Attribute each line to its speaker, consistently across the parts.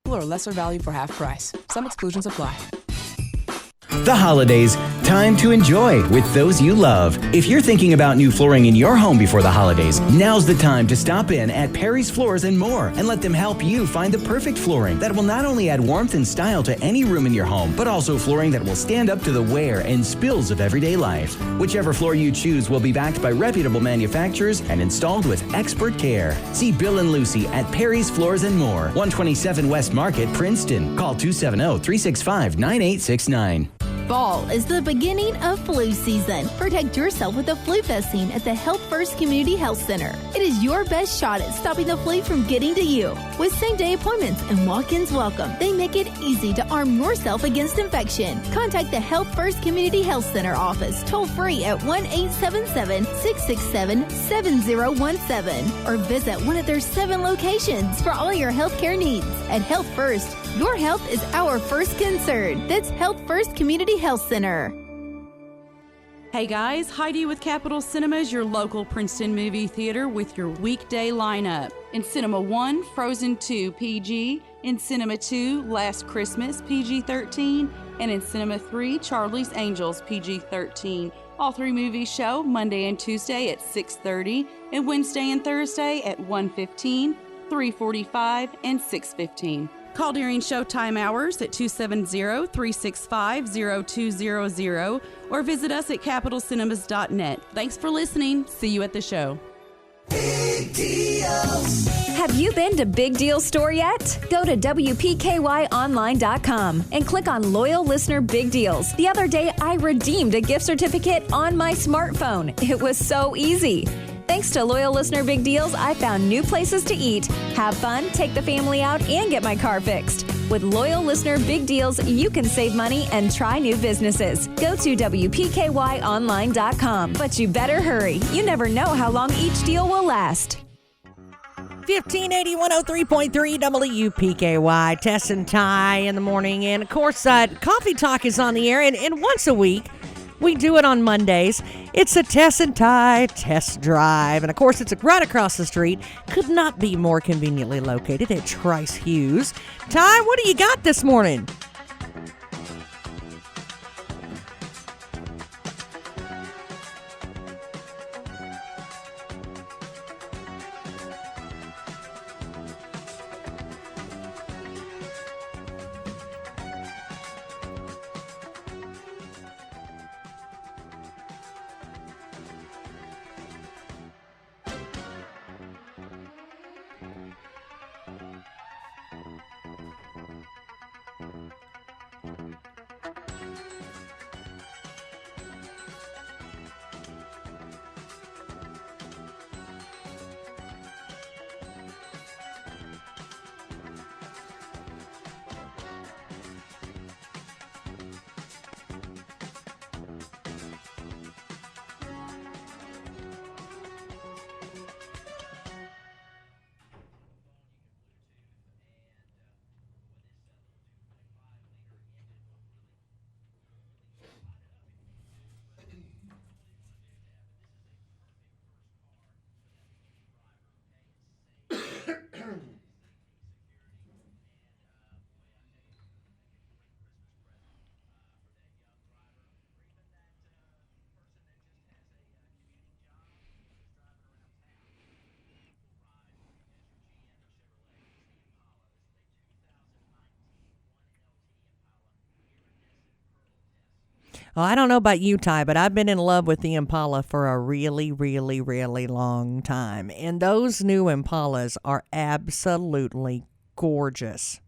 Speaker 1: or lesser value for half price. Some exclusions apply.
Speaker 2: The holidays, time to enjoy with those you love. If you're thinking about new flooring in your home before the holidays, now's the time to stop in at Perry's Floors and More and let them help you find the perfect flooring that will not only add warmth and style to any room in your home, but also flooring that will stand up to the wear and spills of everyday life. Whichever floor you choose will be backed by reputable manufacturers and installed with expert care. See Bill and Lucy at Perry's Floors and More, 127 West Market, Princeton. Call 270-365-9869.
Speaker 3: Fall is the beginning of flu season. Protect yourself with the flu vaccine at the Health First Community Health Center. It is your best shot at stopping the flu from getting to you. With same-day appointments and walk-ins welcome, they make it easy to arm yourself against infection. Contact the Health First Community Health Center office toll-free at 1-877-667-7017 or visit one of their 7 locations for all your healthcare needs. At Health First, your health is our first concern. That's Health First Community Health Center.
Speaker 4: Hey guys, Heidi with Capitol Cinemas, your local Princeton movie theater with your weekday lineup. In Cinema 1, Frozen 2 PG. In Cinema 2, Last Christmas PG-13. And in Cinema 3, Charlie's Angels PG-13. All 3 movies show Monday and Tuesday at 6:30 and Wednesday and Thursday at 1:15, 3:45, and 6:15. Call during showtime hours at 270-365-0200 or visit us at capitalcinemas.net. Thanks for listening. See you at the show.
Speaker 5: Big deals.
Speaker 6: Have you been to Big Deal Store yet? Go to WPKYOnline.com and click on Loyal Listener Big Deals. The other day, I redeemed a gift certificate on my smartphone. It was so easy. Thanks to Loyal Listener Big Deals, I found new places to eat, have fun, take the family out, and get my car fixed. With Loyal Listener Big Deals, you can save money and try new businesses. Go to WPKYOnline.com. But you better hurry. You never know how long each deal will last.
Speaker 7: 1580 103.3 WPKY, Tess and Ty in the morning. And of course, Coffee Talk is on the air. And once a week, we do it on Mondays. It's a Tess and Ty test drive. And of course, it's right across the street. Could not be more conveniently located at Trice Hughes. Ty, what do you got this morning? Well, I don't know about you, Ty, but I've been in love with the Impala for a really, really, really long time. And those new Impalas are absolutely gorgeous.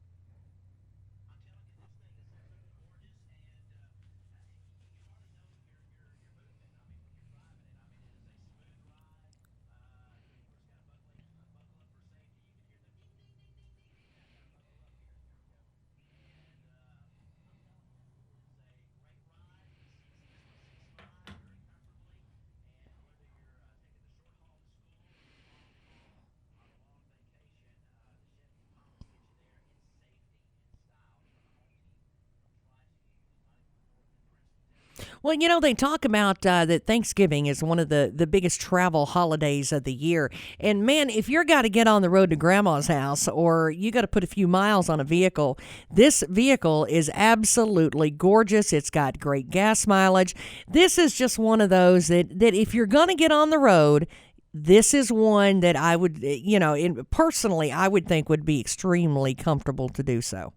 Speaker 7: Well, they talk about that Thanksgiving is one of the biggest travel holidays of the year. And, man, if you're got to get on the road to Grandma's house or you got to put a few miles on a vehicle, this vehicle is absolutely gorgeous. It's got great gas mileage. This is just one of those that if you're going to get on the road, this is one that I would, personally, I would think would be extremely comfortable to do so.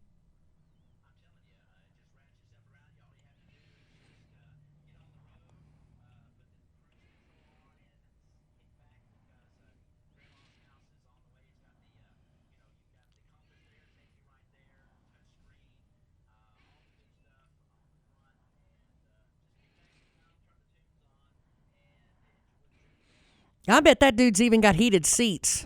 Speaker 7: I bet that dude's even got heated seats.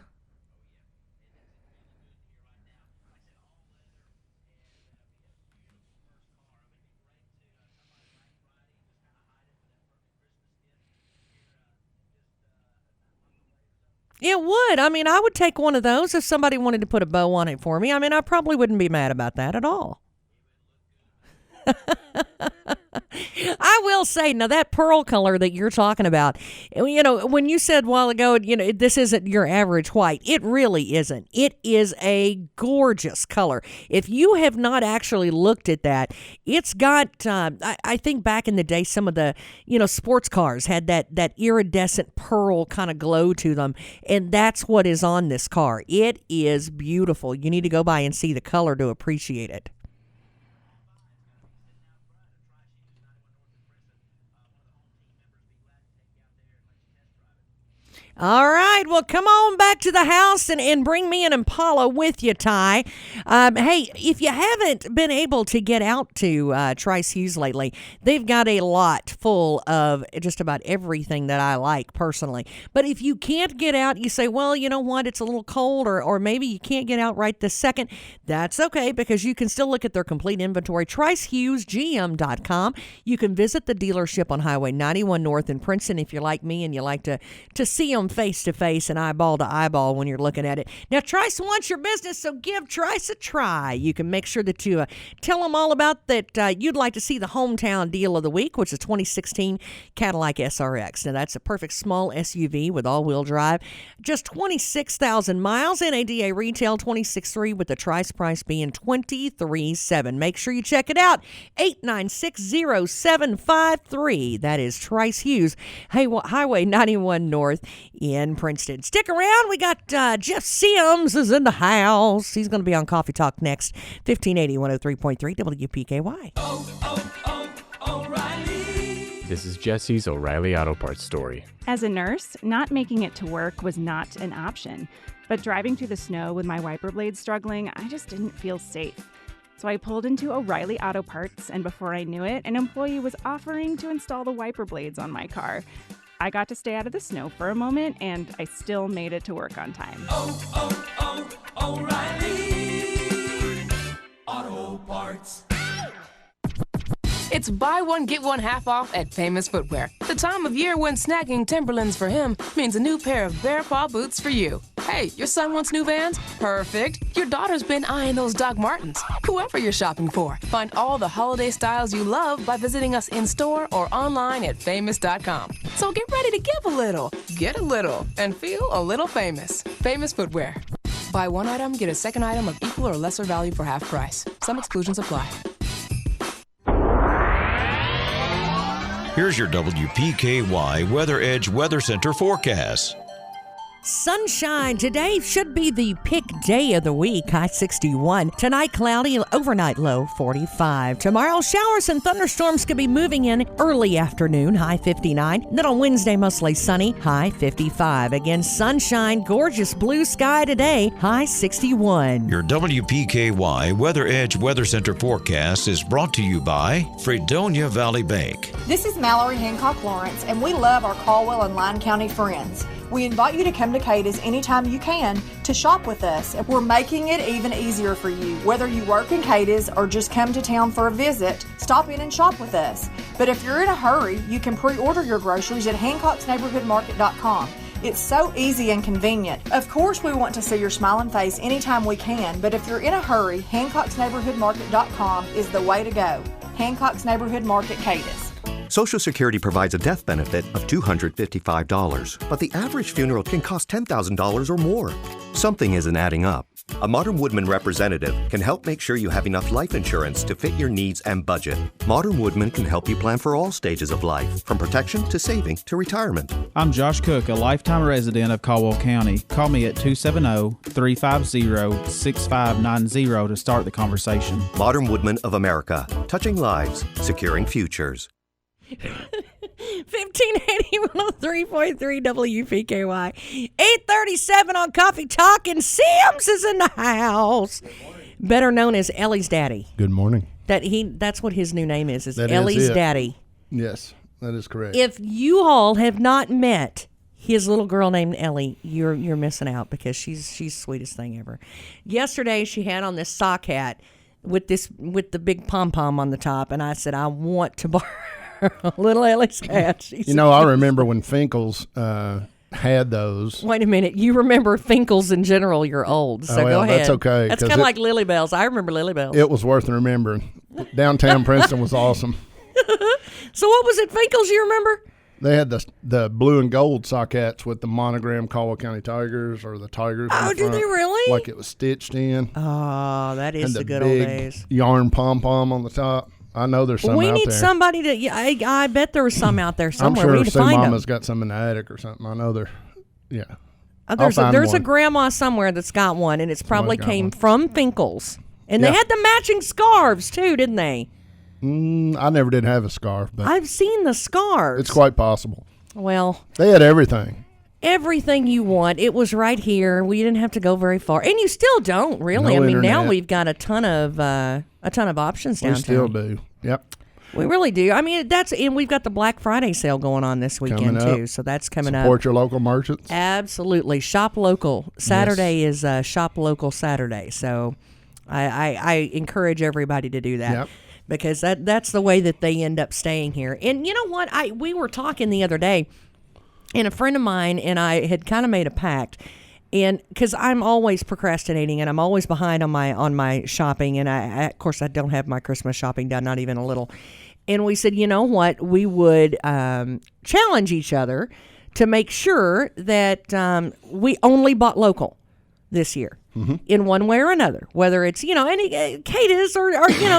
Speaker 7: It would. I mean, I would take one of those if somebody wanted to put a bow on it for me. I mean, I probably wouldn't be mad about that at all. I will say, now that pearl color that you're talking about, when you said a while ago, this isn't your average white, it really isn't. It is a gorgeous color. If you have not actually looked at that, it's got, I think back in the day, some of the, sports cars had that iridescent pearl kind of glow to them. And that's what is on this car. It is beautiful. You need to go by and see the color to appreciate it. All right, well, come on back to the house and bring me an Impala with you, Ty. Hey, if you haven't been able to get out to Trice Hughes lately, they've got a lot full of just about everything that I like personally. But if you can't get out, you say, well, you know what, it's a little cold, or maybe you can't get out right this second. That's okay, because you can still look at their complete inventory, TriceHughesGM.com. You can visit the dealership on Highway 91 North in Princeton if you're like me and you like to see them face to face and eyeball to eyeball when you're looking at it. Now, Trice wants your business, so give Trice a try. You can make sure that you tell them all about that you'd like to see the hometown deal of the week, which is 2016 Cadillac SRX. Now, that's a perfect small SUV with all-wheel drive. Just 26,000 miles. NADA retail 26.3 with the Trice price being 23.7. Make sure you check it out. 8960753. That is Trice Hughes, Highway 91 North in Princeton. Stick around. We got Jeff Sims is in the house. He's going to be on Coffee Talk next. 1580 103.3 WPKY.
Speaker 5: O'Reilly.
Speaker 8: This is Jesse's O'Reilly Auto Parts story.
Speaker 9: As a nurse, not making it to work was not an option. But driving through the snow with my wiper blades struggling, I just didn't feel safe. So I pulled into O'Reilly Auto Parts, and before I knew it, an employee was offering to install the wiper blades on my car. I got to stay out of the snow for a moment, and I still made it to work on time.
Speaker 5: O'Reilly Auto Parts.
Speaker 1: It's buy one, get one half off at Famous Footwear. The time of year when snagging Timberlands for him means a new pair of Bear Paw boots for you. Hey, your son wants new Vans? Perfect. Your daughter's been eyeing those Doc Martens. Whoever you're shopping for, find all the holiday styles you love by visiting us in-store or online at famous.com. So get ready to give a little, get a little, and feel a little famous. Famous Footwear. Buy one item, get a second item of equal or lesser value for half price. Some exclusions apply.
Speaker 10: Here's your WPKY Weather Edge Weather Center forecast.
Speaker 7: Sunshine. Today should be the pick day of the week, high 61. Tonight, cloudy, overnight low 45. Tomorrow, showers and thunderstorms could be moving in early afternoon, high 59. Then on Wednesday, mostly sunny, high 55. Again, sunshine, gorgeous blue sky today, high 61.
Speaker 10: Your WPKY Weather Edge Weather Center forecast is brought to you by Fredonia Valley Bank.
Speaker 11: This is Mallory Hancock Lawrence, and we love our Caldwell and Lyon County friends. We invite you to come to Cada's anytime you can to shop with us. We're making it even easier for you. Whether you work in Cada's or just come to town for a visit, stop in and shop with us. But if you're in a hurry, you can pre-order your groceries at hancocksneighborhoodmarket.com. It's so easy and convenient. Of course, we want to see your smiling face anytime we can, but if you're in a hurry, hancocksneighborhoodmarket.com is the way to go. Hancock's Neighborhood Market, Cada's.
Speaker 12: Social Security provides a death benefit of $255, but the average funeral can cost $10,000 or more. Something isn't adding up. A Modern Woodman representative can help make sure you have enough life insurance to fit your needs and budget. Modern Woodman can help you plan for all stages of life, from protection to saving to retirement.
Speaker 13: I'm Josh Cook, a lifetime resident of Caldwell County. Call me at 270-350-6590 to start the conversation.
Speaker 12: Modern Woodman of America, touching lives, securing futures.
Speaker 7: 1580 103.3 WPKY. 837 on Coffee Talk, and Sims is in the house. Better known as Ellie's daddy.
Speaker 14: Good morning.
Speaker 7: That's what his new name is
Speaker 14: That
Speaker 7: Ellie's
Speaker 14: is
Speaker 7: daddy.
Speaker 14: Yes, that is correct.
Speaker 7: If you all have not met his little girl named Ellie, you're missing out, because she's the sweetest thing ever. Yesterday she had on this sock hat with the big pom-pom on the top, and I said, I want to borrow little Ellie's hat.
Speaker 14: I remember when Finkel's had those.
Speaker 7: Wait a minute. You remember Finkel's in general. You're old, so go ahead.
Speaker 14: That's okay.
Speaker 7: That's kind of like Lily Bells. I remember Lily Bells.
Speaker 14: It was worth remembering. Downtown Princeton was awesome.
Speaker 7: So what was it, Finkel's, you remember?
Speaker 14: They had the blue and gold sock hats with the monogram Caldwell County Tigers, or the Tigers.
Speaker 7: Oh, did they really?
Speaker 14: Like it was stitched in.
Speaker 7: Oh, that is
Speaker 14: and
Speaker 7: the good old days.
Speaker 14: Yarn pom-pom on the top. I know there's some out there.
Speaker 7: We need somebody to. Yeah, I bet there was some out there somewhere.
Speaker 14: I'm sure
Speaker 7: we need to find
Speaker 14: Mama's
Speaker 7: them.
Speaker 14: got some in the attic or something. I know they're. Yeah.
Speaker 7: There's a grandma somewhere that's got one, and it's probably came from Finkel's. And they had the matching scarves too, didn't they?
Speaker 14: I never did have a scarf, but
Speaker 7: I've seen the scarves.
Speaker 14: It's quite possible.
Speaker 7: Well,
Speaker 14: they had everything.
Speaker 7: Everything you want. It was right here. We didn't have to go very far, and you still don't really.
Speaker 14: No internet.
Speaker 7: Now we've got a ton of options downtown.
Speaker 14: We still do. Yep.
Speaker 7: We really do. I mean, and we've got the Black Friday sale going on this weekend too. So that's coming up.
Speaker 14: Support your local merchants.
Speaker 7: Absolutely. Shop local. Saturday is Shop Local Saturday. So I encourage everybody to do that.
Speaker 14: Yep.
Speaker 7: Because that's the way that they end up staying here. And you know what? We were talking the other day, and a friend of mine and I had kind of made a pact, and because I'm always procrastinating and I'm always behind on my shopping, and I of course I don't have my Christmas shopping done, not even a little. And we said, you know what? We would challenge each other to make sure that we only bought local this year.
Speaker 14: Mm-hmm.
Speaker 7: In one way or another, whether it's any Cadiz or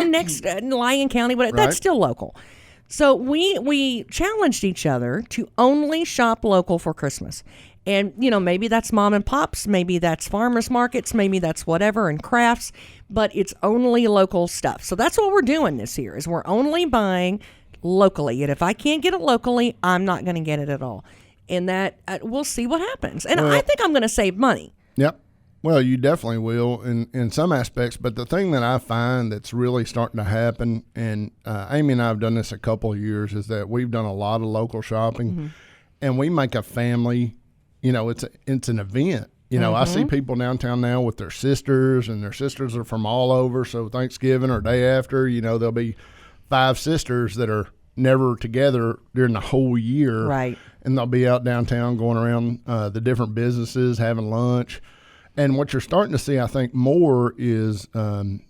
Speaker 7: next Lyon County, but that's still local. So we challenged each other to only shop local for Christmas, and maybe that's mom and pops, maybe that's farmers markets, maybe that's whatever, and crafts, but it's only local stuff. So that's what we're doing this year, is we're only buying locally, and if I can't get it locally, I'm not going to get it at all, and that we'll see what happens. And I think I'm going to save money.
Speaker 14: Yep. Well, you definitely will in some aspects, but the thing that I find that's really starting to happen, and Amy and I have done this a couple of years, is that we've done a lot of local shopping, and we make a family. It's an event. I see people downtown now with their sisters, and their sisters are from all over. So Thanksgiving or day after, there'll be 5 sisters that are never together during the whole year,
Speaker 7: right?
Speaker 14: And they'll be out downtown going around the different businesses, having lunch. And what you're starting to see, I think, more is, an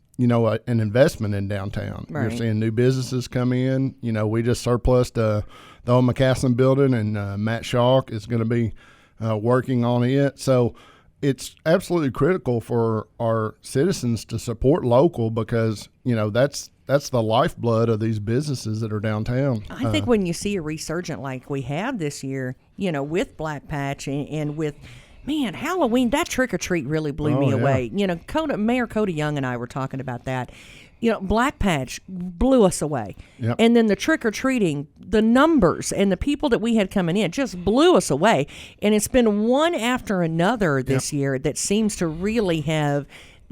Speaker 14: investment in downtown.
Speaker 7: Right.
Speaker 14: You're seeing new businesses come in. We just surplused the old McCaslin building, and Matt Schalk is going to be working on it. So it's absolutely critical for our citizens to support local, because, that's the lifeblood of these businesses that are downtown.
Speaker 7: I think when you see a resurgent like we have this year, with Black Patch and with – man, Halloween, that trick-or-treat really blew me away. Mayor Cody Young and I were talking about that. Black Patch blew us away.
Speaker 14: Yep.
Speaker 7: And then the trick-or-treating, the numbers and the people that we had coming in just blew us away. And it's been one after another this year that seems to really have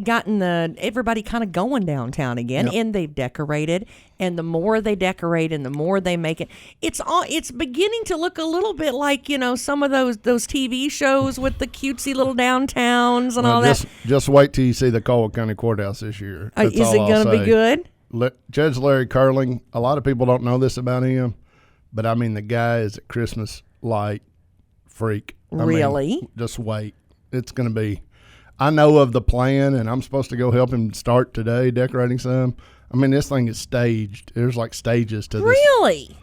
Speaker 7: gotten everybody kind of going downtown again. And they've decorated, and the more they decorate and the more they make it, it's beginning to look a little bit like some of those TV shows with the cutesy little downtowns and all that.
Speaker 14: Just wait till you see the Caldwell County Courthouse this year.
Speaker 7: Is it going to be good?
Speaker 14: Judge Larry Curling, a lot of people don't know this about him, but I mean, the guy is a Christmas light freak.
Speaker 7: Really?
Speaker 14: Just wait. It's going to be. I know of the plan, and I'm supposed to go help him start today decorating some. I mean, this thing is staged. There's like stages to this.
Speaker 7: Really?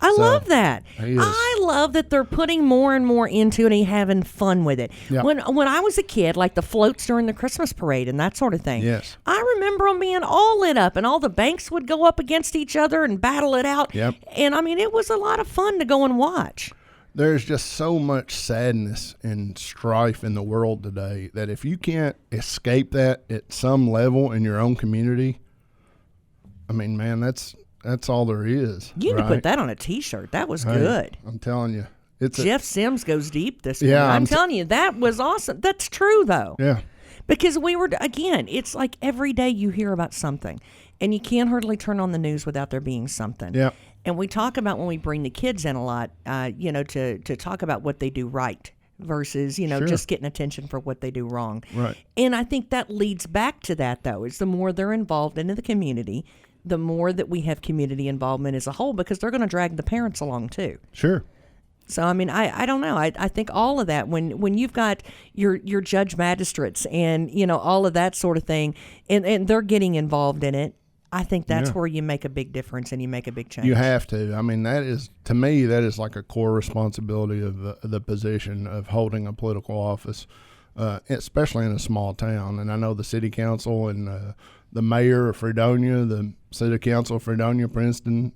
Speaker 7: I love that.
Speaker 14: He is.
Speaker 7: I love that they're putting more and more into it and having fun with it.
Speaker 14: Yeah.
Speaker 7: When I was a kid, like the floats during the Christmas parade and that sort of thing.
Speaker 14: Yes.
Speaker 7: I remember them being all lit up, and all the banks would go up against each other and battle it out.
Speaker 14: Yep.
Speaker 7: And I mean, it was a lot of fun to go and watch.
Speaker 14: There's just so much sadness and strife in the world today that if you can't escape that at some level in your own community, I mean, man, that's all there is.
Speaker 7: You need
Speaker 14: right?
Speaker 7: to put that on a T-shirt. That was good.
Speaker 14: I'm telling you.
Speaker 7: Jeff Sims goes deep this
Speaker 14: Yeah,
Speaker 7: morning. I'm telling you, that was awesome. That's true, though.
Speaker 14: Yeah.
Speaker 7: Because again, it's like every day you hear about something, and you can't hardly turn on the news without there being something.
Speaker 14: Yeah.
Speaker 7: And we talk about when we bring the kids in a lot, to talk about what they do right versus,
Speaker 14: Sure.
Speaker 7: just getting attention for what they do wrong.
Speaker 14: Right.
Speaker 7: And I think that leads back to that, though, is the more they're involved into the community, the more that we have community involvement as a whole, because they're going to drag the parents along, too.
Speaker 14: Sure.
Speaker 7: So, I mean, I don't know. I think all of that, when you've got your judge magistrates and, all of that sort of thing, and they're getting involved in it, I think that's where you make a big difference and you make a big change.
Speaker 14: You have to. I mean, to me, that is like a core responsibility of the position of holding a political office, especially in a small town. And I know the city council and the mayor of Fredonia, the city council of Fredonia, Princeton,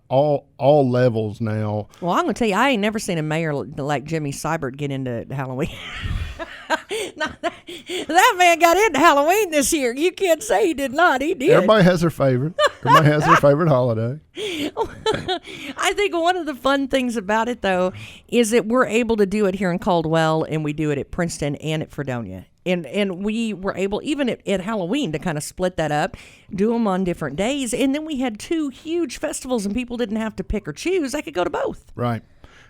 Speaker 14: all levels now.
Speaker 7: Well, I'm going to tell you, I ain't never seen a mayor like Jimmy Seibert get into Halloween. That man got into Halloween this year. You can't say he did not. He did.
Speaker 14: Everybody has their favorite. Everybody has their favorite holiday.
Speaker 7: I think one of the fun things about it, though, is that we're able to do it here in Caldwell, and we do it at Princeton and at Fredonia. And we were able, even at Halloween, to kind of split that up, do them on different days. And then we had 2 huge festivals, and people didn't have to pick or choose. They could go to both. Right.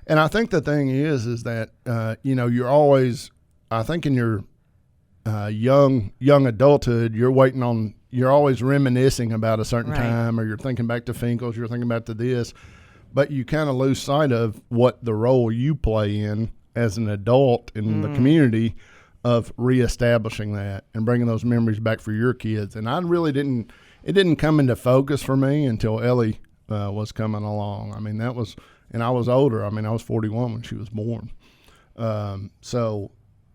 Speaker 14: And I think the thing is that, you're always, I think in your young adulthood, you're always reminiscing about a certain time, or you're thinking back to Finkel's, you're thinking back to this, but you kind of lose sight of what the role you play in as an adult in the community of reestablishing that and bringing those memories back for your kids. And I really it didn't come into focus for me until Ellie was coming along. I mean, and I was older. I mean, I was 41 when she was born. So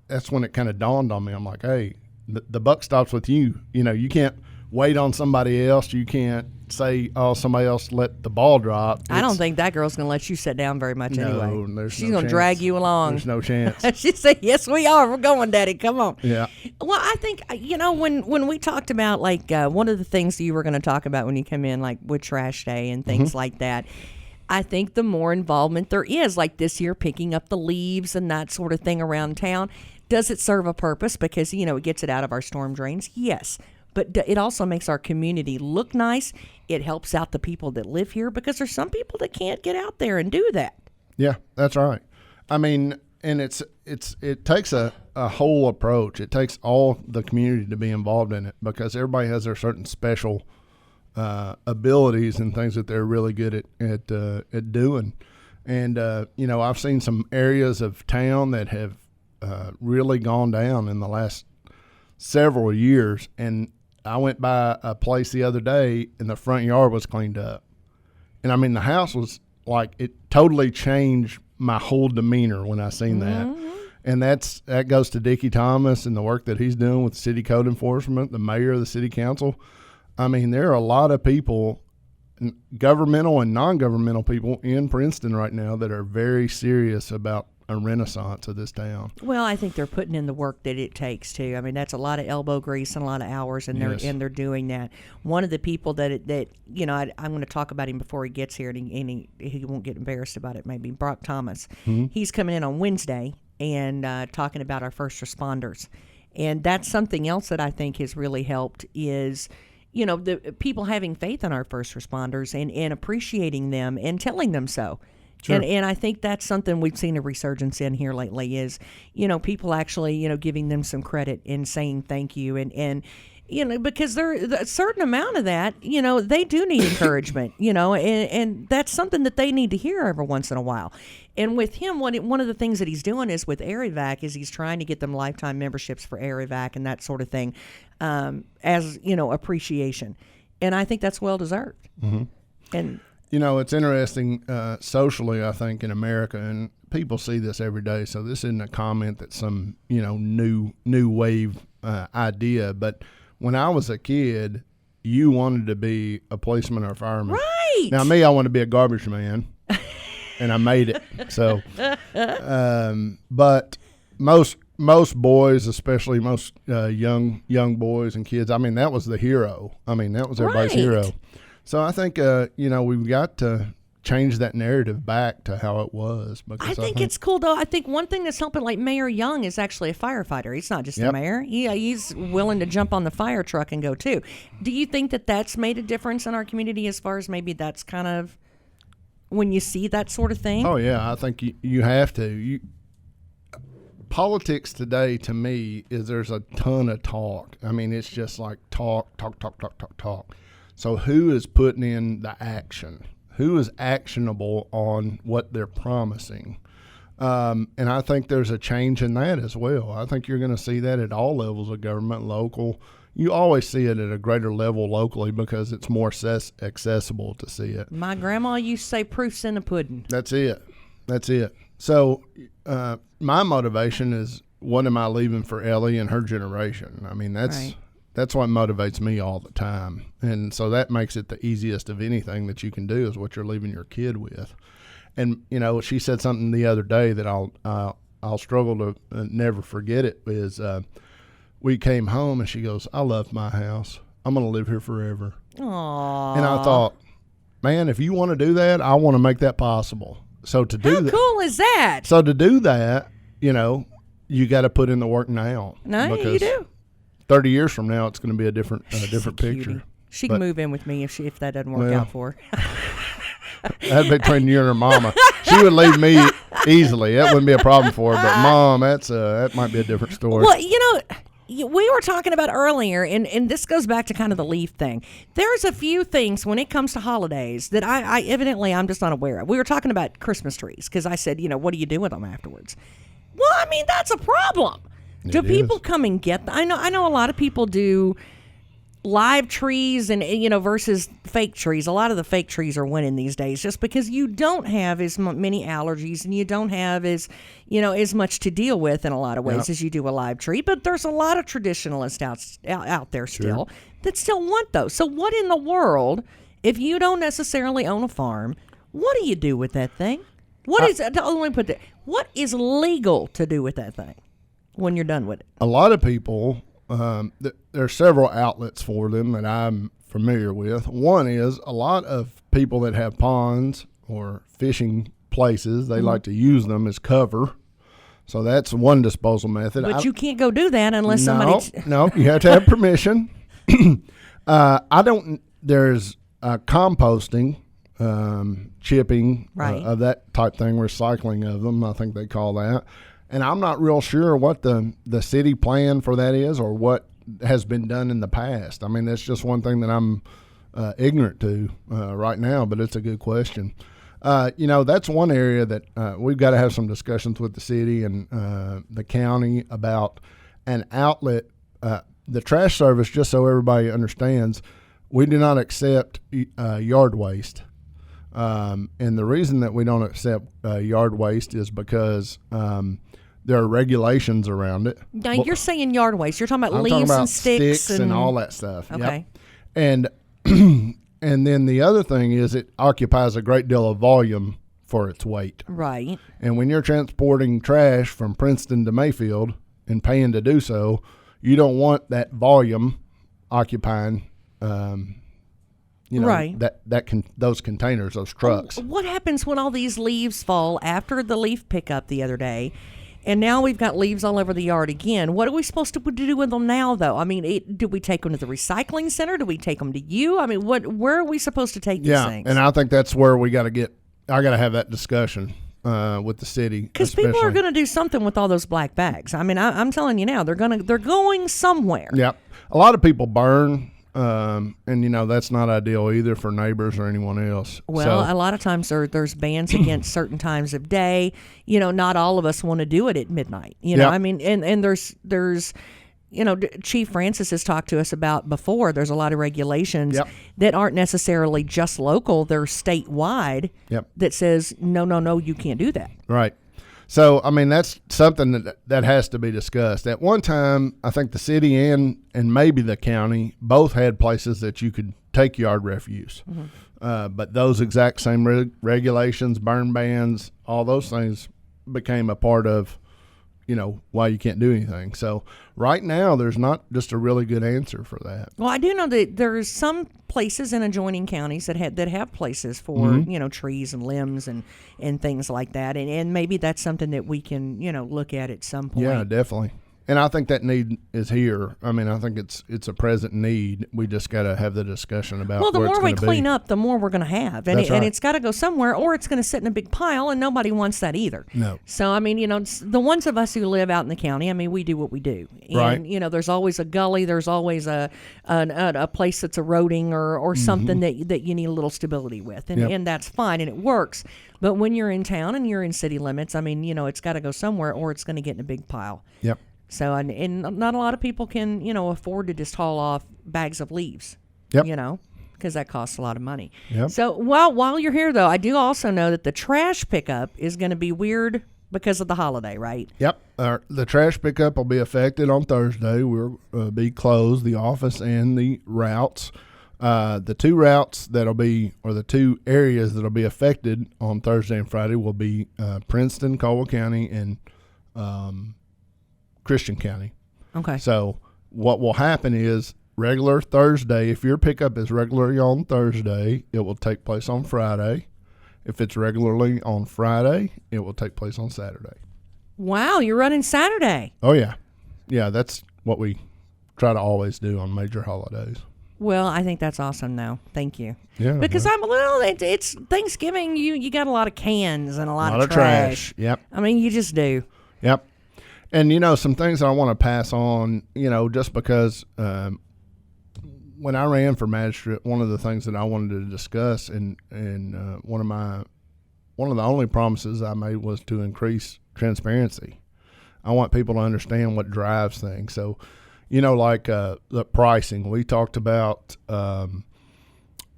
Speaker 14: that's when it kind of dawned on me. I'm like, hey, the buck stops with you. You can't wait on somebody else. You can't say, oh, somebody else let the ball drop.
Speaker 7: I don't think that girl's going to let you sit down very much anyway. She's going to drag you along.
Speaker 14: There's no chance.
Speaker 7: She said, yes, we are. We're going, Daddy. Come on.
Speaker 14: Yeah.
Speaker 7: Well, I think, when we talked about, like, one of the things that you were going to talk about when you come in, like, with Trash Day and things like that, I think the more involvement there is, like this year, picking up the leaves and that sort of thing around town, does it serve a purpose? Because, it gets it out of our storm drains? Yes. But it also makes our community look nice. It helps out the people that live here, because there's some people that can't get out there and do that.
Speaker 14: Yeah, that's right. I mean, and it takes a whole approach. It takes all the community to be involved in it, because everybody has their certain special abilities and things that they're really good at doing. And I've seen some areas of town that have really gone down in the last several years, and I went by a place the other day and the front yard was cleaned up. And I mean, the house was like, it totally changed my whole demeanor when I seen that. And that goes to Dickie Thomas and the work that he's doing with city code enforcement, the mayor of the city council. I mean, there are a lot of people, governmental and non-governmental people in Princeton right now, that are very serious about a renaissance of this town.
Speaker 7: Well, I think they're putting in the work that it takes too. I mean, that's a lot of elbow grease and a lot of hours, and they're doing that. One of the people that I'm going to talk about him before he gets here, and he won't get embarrassed about it. Maybe Brock Thomas. He's coming in on Wednesday and talking about our first responders, and that's something else that I think has really helped is, the people having faith in our first responders and appreciating them and telling them so. Sure. And I think that's something we've seen a resurgence in here lately is, people actually, giving them some credit and saying thank you. And because a certain amount of that, they do need encouragement, and that's something that they need to hear every once in a while. And with him, one of the things that he's doing is with AirEvac is he's trying to get them lifetime memberships for AirEvac and that sort of thing as, appreciation. And I think that's well deserved.
Speaker 14: Mm-hmm.
Speaker 7: And
Speaker 14: It's interesting socially, I think, in America, and people see this every day. So this isn't a comment that's some, new wave idea. But when I was a kid, you wanted to be a policeman or a fireman.
Speaker 7: Right.
Speaker 14: Now, me, I wanted to be a garbage man, and I made it. So, but most boys, especially most young boys and kids, I mean, that was the hero. I mean, that was everybody's hero. So I think, we've got to change that narrative back to how it was.
Speaker 7: I think it's cool, though. I think one thing that's helping, like Mayor Young is actually a firefighter. He's not just a mayor. He's willing to jump on the fire truck and go, too. Do you think that that's made a difference in our community as far as maybe that's kind of when you see that sort of thing?
Speaker 14: Oh, yeah. I think you have to. Politics today, to me, is there's a ton of talk. I mean, it's just like talk. So who is putting in the action? Who is actionable on what they're promising? And I think there's a change in that as well. I think you're going to see that at all levels of government, local. You always see it at a greater level locally because it's more accessible to see it.
Speaker 7: My grandma used to say proof's in the pudding.
Speaker 14: That's it. So my motivation is, what am I leaving for Ellie and her generation? I mean, that's what motivates me all the time. And so that makes it the easiest of anything that you can do is what you're leaving your kid with. And, she said something the other day that I'll struggle to never forget it is we came home and she goes, I love my house. I'm going to live here forever.
Speaker 7: Aww.
Speaker 14: And I thought, man, if you want to do that, I want to make that possible. So to do that.
Speaker 7: How cool is that?
Speaker 14: So to do that, you got to put in the work now.
Speaker 7: No, you do.
Speaker 14: 30 years from now, it's going to be a different picture.
Speaker 7: Cutie. She can move in with me if that doesn't work out for her.
Speaker 14: That'd be between you and her mama. She would leave me easily. That wouldn't be a problem for her. But Mom, that might be a different story.
Speaker 7: Well, we were talking about earlier, and this goes back to kind of the leaf thing. There's a few things when it comes to holidays that I evidently I'm just not aware of. We were talking about Christmas trees because I said, what do you do with them afterwards? Well, I mean, that's a problem. Do people come and get them? I know a lot of people do live trees and versus fake trees. A lot of the fake trees are winning these days just because you don't have as many allergies and you don't have as much to deal with in a lot of ways as you do a live tree. But there's a lot of traditionalists out there still that still want those. So what in the world, if you don't necessarily own a farm, what do you do with that thing? What is legal to do with that thing when you're done with it?
Speaker 14: A lot of people, there are several outlets for them that I'm familiar with. One is a lot of people that have ponds or fishing places, they like to use them as cover. So that's one disposal method.
Speaker 7: But you can't go do that unless somebody...
Speaker 14: No, you have to have permission. There's composting, chipping of that type thing, recycling of them, I think they call that. And I'm not real sure what the city plan for that is or what has been done in the past. I mean, that's just one thing that I'm ignorant to right now, but it's a good question. That's one area that we've got to have some discussions with the city and the county about an outlet. The trash service, just so everybody understands, we do not accept yard waste. And the reason that we don't accept yard waste is because there are regulations around it.
Speaker 7: Now, you're saying yard waste. You're talking about leaves and sticks
Speaker 14: and all that stuff.
Speaker 7: Okay.
Speaker 14: Yep. And then the other thing is it occupies a great deal of volume for its weight.
Speaker 7: Right.
Speaker 14: And when you're transporting trash from Princeton to Mayfield and paying to do so, you don't want that volume occupying those containers, those trucks.
Speaker 7: What happens when all these leaves fall after the leaf pickup the other day, and now we've got leaves all over the yard again? What are we supposed to do with them now, though? I mean, do we take them to the recycling center? Do we take them to you? I mean, where are we supposed to take these things?
Speaker 14: And I think that's where I got to have that discussion with the city,
Speaker 7: because people are going to do something with all those black bags. I mean, I'm telling you now, they're going somewhere.
Speaker 14: Yeah, a lot of people burn. And that's not ideal either for neighbors or anyone else.
Speaker 7: Well, a lot of times there's bans against certain times of day. Not all of us want to do it at midnight. I mean, and there's Chief Francis has talked to us about before. There's a lot of regulations that aren't necessarily just local; they're statewide. That says no, you can't do that.
Speaker 14: Right. So I mean, that's something that has to be discussed. At one time, I think the city and maybe the county both had places that you could take yard refuse, but those exact same regulations, burn bans, all those things became a part of why you can't do anything. So right now, there's not just a really good answer for that.
Speaker 7: Well, I do know that there's some places in adjoining counties that have places for trees and limbs and things like that, and maybe that's something that we can look at some point.
Speaker 14: Yeah, definitely. And I think that need is here. I mean, I think it's a present need. We just got to have the discussion about.
Speaker 7: Well, the
Speaker 14: where
Speaker 7: more
Speaker 14: it's
Speaker 7: we
Speaker 14: gonna
Speaker 7: clean
Speaker 14: be.
Speaker 7: up, the more we're going to have, and
Speaker 14: That's right.
Speaker 7: and it's got to go somewhere, or it's going to sit in a big pile, and nobody wants that either.
Speaker 14: No.
Speaker 7: So I mean, the ones of us who live out in the county, I mean, we do what we do, and
Speaker 14: Right.
Speaker 7: there's always a gully, there's always a place that's eroding or something that you need a little stability with, and that's fine, and it works. But when you're in town and you're in city limits, I mean, it's got to go somewhere, or it's going to get in a big pile.
Speaker 14: Yep.
Speaker 7: So, and not a lot of people can, afford to just haul off bags of leaves, because that costs a lot of money.
Speaker 14: Yep.
Speaker 7: So while you're here, though, I do also know that the trash pickup is going to be weird because of the holiday, right?
Speaker 14: Yep. The trash pickup will be affected on Thursday. We'll be closed, the office and the routes. The two routes the two areas that'll be affected on Thursday and Friday will be Princeton, Caldwell County, and Christian County.
Speaker 7: Okay.
Speaker 14: So what will happen is regular Thursday, if your pickup is regularly on Thursday, it will take place on Friday. If it's regularly on Friday, it will take place on Saturday.
Speaker 7: Wow, you're running Saturday.
Speaker 14: Oh, yeah. Yeah, that's what we try to always do on major holidays.
Speaker 7: Well, I think that's awesome now. Thank you.
Speaker 14: Yeah.
Speaker 7: Because it's Thanksgiving, you got a lot of cans and a lot of
Speaker 14: trash. Yep.
Speaker 7: I mean, you just do.
Speaker 14: Yep. And, some things I want to pass on, just because when I ran for magistrate, one of the things that I wanted to discuss and one of the only promises I made was to increase transparency. I want people to understand what drives things. So, like the pricing, we talked about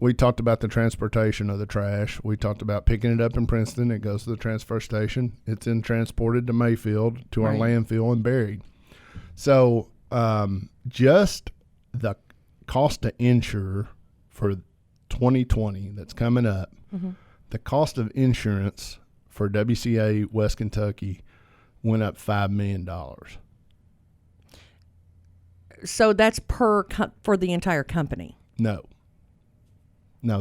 Speaker 14: the transportation of the trash. We talked about picking it up in Princeton. It goes to the transfer station. It's then transported to Mayfield to our landfill and buried. So just the cost to insure for 2020 that's coming up, the cost of insurance for WCA West Kentucky went up $5 million.
Speaker 7: So that's for the entire company?
Speaker 14: No,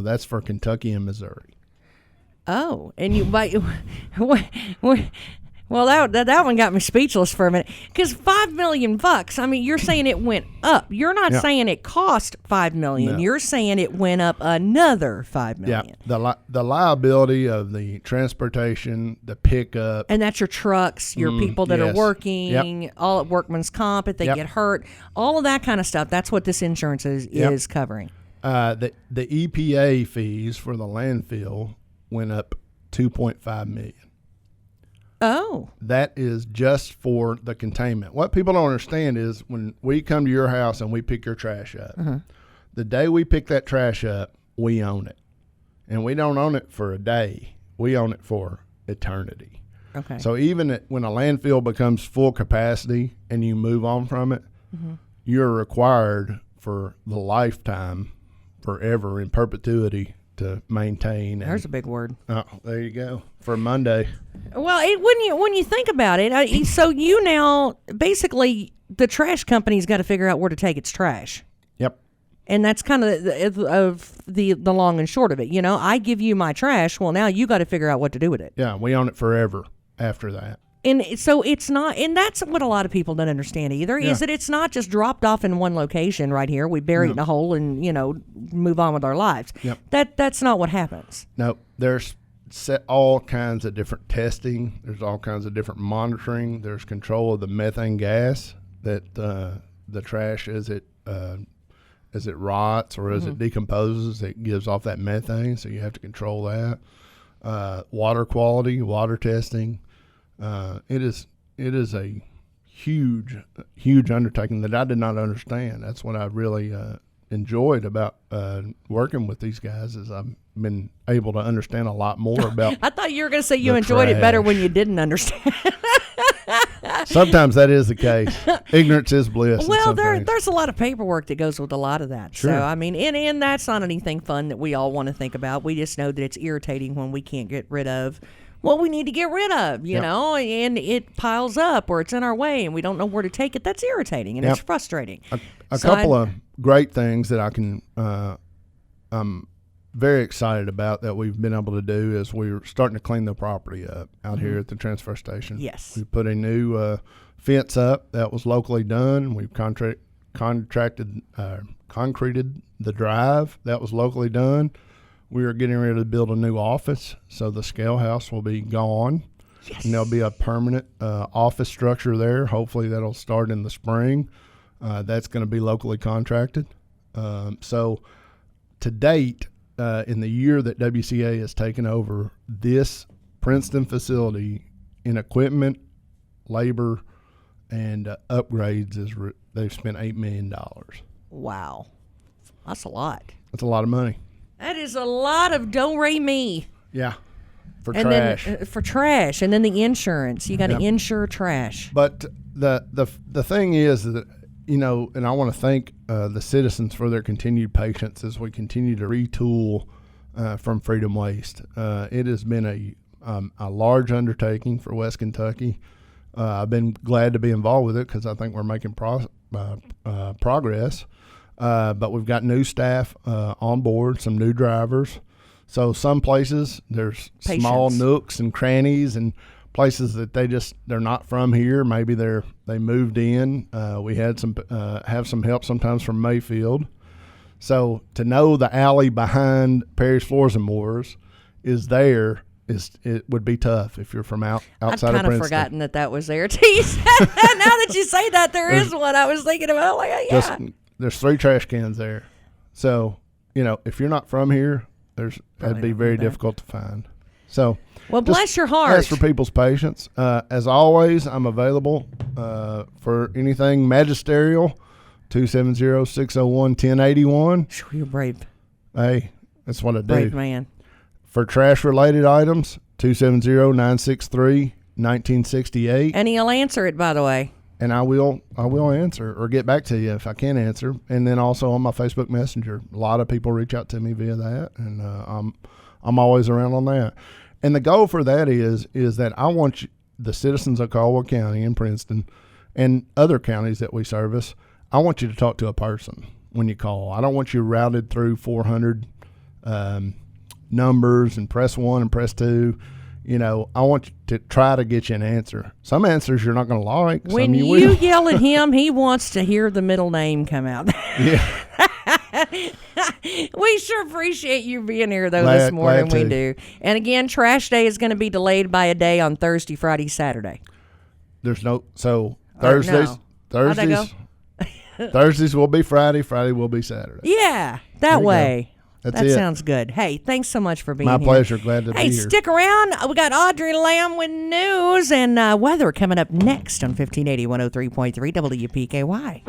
Speaker 14: that's for Kentucky and Missouri.
Speaker 7: Oh, and well, that one got me speechless for a minute. Because $5 million, I mean, you're saying it went up. You're not saying it cost $5 million.
Speaker 14: No.
Speaker 7: You're saying it went up another $5 million.
Speaker 14: Yeah, the liability of the transportation, the pickup,
Speaker 7: and that's your trucks, your people that are working, all at workman's comp if they get hurt, all of that kind of stuff. That's what this insurance is covering.
Speaker 14: The EPA fees for the landfill went up $2.5 million.
Speaker 7: Oh.
Speaker 14: That is just for the containment. What people don't understand is when we come to your house and we pick your trash up, the day we pick that trash up, we own it. And we don't own it for a day. We own it for eternity.
Speaker 7: Okay.
Speaker 14: So even when a landfill becomes full capacity and you move on from it, you're required for the lifetime, forever, in perpetuity, to maintain.
Speaker 7: There's a big word.
Speaker 14: Oh, there you go. For Monday.
Speaker 7: Well, when you think about it, so you now basically the trash company's got to figure out where to take its trash.
Speaker 14: Yep.
Speaker 7: And that's kind of the long and short of it. I give you my trash. Well, now you got to figure out what to do with it.
Speaker 14: Yeah, we own it forever after that.
Speaker 7: And so it's not, and that's what a lot of people don't understand either, is that it's not just dropped off in one location right here. We bury it in a hole and, move on with our lives.
Speaker 14: Yep.
Speaker 7: That's not what happens.
Speaker 14: No, there's all kinds of different testing. There's all kinds of different monitoring. There's control of the methane gas that the trash, as it rots or as it decomposes, it gives off that methane. So you have to control that. Water quality, water testing. It is a huge undertaking that I did not understand. That's what I really enjoyed about working with these guys, is I've been able to understand a lot more about.
Speaker 7: I thought you were going to say you enjoyed it better when you didn't understand.
Speaker 14: Sometimes that is the case. Ignorance is bliss.
Speaker 7: Well, there's a lot of paperwork that goes with a lot of that.
Speaker 14: Sure.
Speaker 7: So, I mean, and that's not anything fun that we all want to think about. We just know that it's irritating when we can't get rid of what we need to get rid of, you know, and it piles up or it's in our way and we don't know where to take it. That's irritating and it's frustrating.
Speaker 14: A couple of great things that I can, I'm very excited about that we've been able to do is we're starting to clean the property up out here at the transfer station.
Speaker 7: Yes.
Speaker 14: We put a new fence up that was locally done. We've concreted the drive that was locally done. We are getting ready to build a new office, so the scale house will be gone. Yes. And there'll be a permanent office structure there. Hopefully that'll start in the spring. That's going to be locally contracted. So to date, in the year that WCA has taken over this Princeton facility in equipment, labor, and upgrades, they've spent $8 million.
Speaker 7: Wow. That's a lot.
Speaker 14: That's a lot of money.
Speaker 7: That is a lot of do-re-mi.
Speaker 14: Yeah, for
Speaker 7: and
Speaker 14: trash.
Speaker 7: Then, for trash, and then the insurance. You got to insure trash.
Speaker 14: But the thing is that, you know, and I want to thank the citizens for their continued patience as we continue to retool from Freedom Waste. It has been a large undertaking for West Kentucky. I've been glad to be involved with it because I think we're making progress. But we've got new staff on board, some new drivers. So some places there's small nooks and crannies and places that they're not from here. Maybe they moved in. We had have some help sometimes from Mayfield. So to know the alley behind Perry's Floors and Moors is there. It would be tough if you're from outside of Princeton.
Speaker 7: I've kind of forgotten that was there. Now that you say that, there is one. I was thinking about
Speaker 14: There's 3 trash cans there. So, you know, if you're not from here, that'd be very difficult to find. So,
Speaker 7: well, bless your heart.
Speaker 14: Ask for people's patience. As always, I'm available for anything magisterial, 270-601-1081.
Speaker 7: You're brave.
Speaker 14: Hey, that's what I do.
Speaker 7: Brave man.
Speaker 14: For trash-related items, 270-963-1968.
Speaker 7: And he'll answer it, by the way.
Speaker 14: And I will answer or get back to you if I can answer. And then also on my Facebook Messenger, a lot of people reach out to me via that, and I'm always around on that. And the goal for that is that I want the citizens of Caldwell County and Princeton and other counties that we service, I want you to talk to a person when you call. I don't want you routed through 400 numbers and press 1 and press 2. You know, I want you to try to get you an answer. Some answers you're not going to like.
Speaker 7: When
Speaker 14: you
Speaker 7: yell at him, he wants to hear the middle name come out.
Speaker 14: Yeah.
Speaker 7: We sure appreciate you being here, though, this morning. We do. And again, Trash Day is going to be delayed by a day on Thursday, Friday, Saturday.
Speaker 14: Thursdays will be Friday. Friday will be Saturday.
Speaker 7: Yeah, that way.
Speaker 14: That's
Speaker 7: that sounds good. Hey, thanks so much for being here.
Speaker 14: My pleasure. Glad to be here.
Speaker 7: Hey, stick around. We got Audrey Lamb with news and weather coming up next on 1580 103.3 WPKY.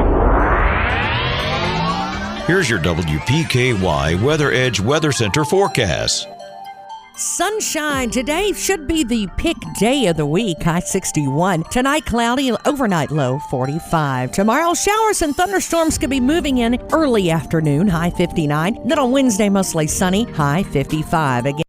Speaker 10: Here's your WPKY Weather Edge Weather Center forecast.
Speaker 7: Sunshine today should be the pick day of the week, high 61. Tonight, cloudy, overnight low 45. Tomorrow, showers and thunderstorms could be moving in early afternoon, high 59. Then on Wednesday, mostly sunny, high 55. Again.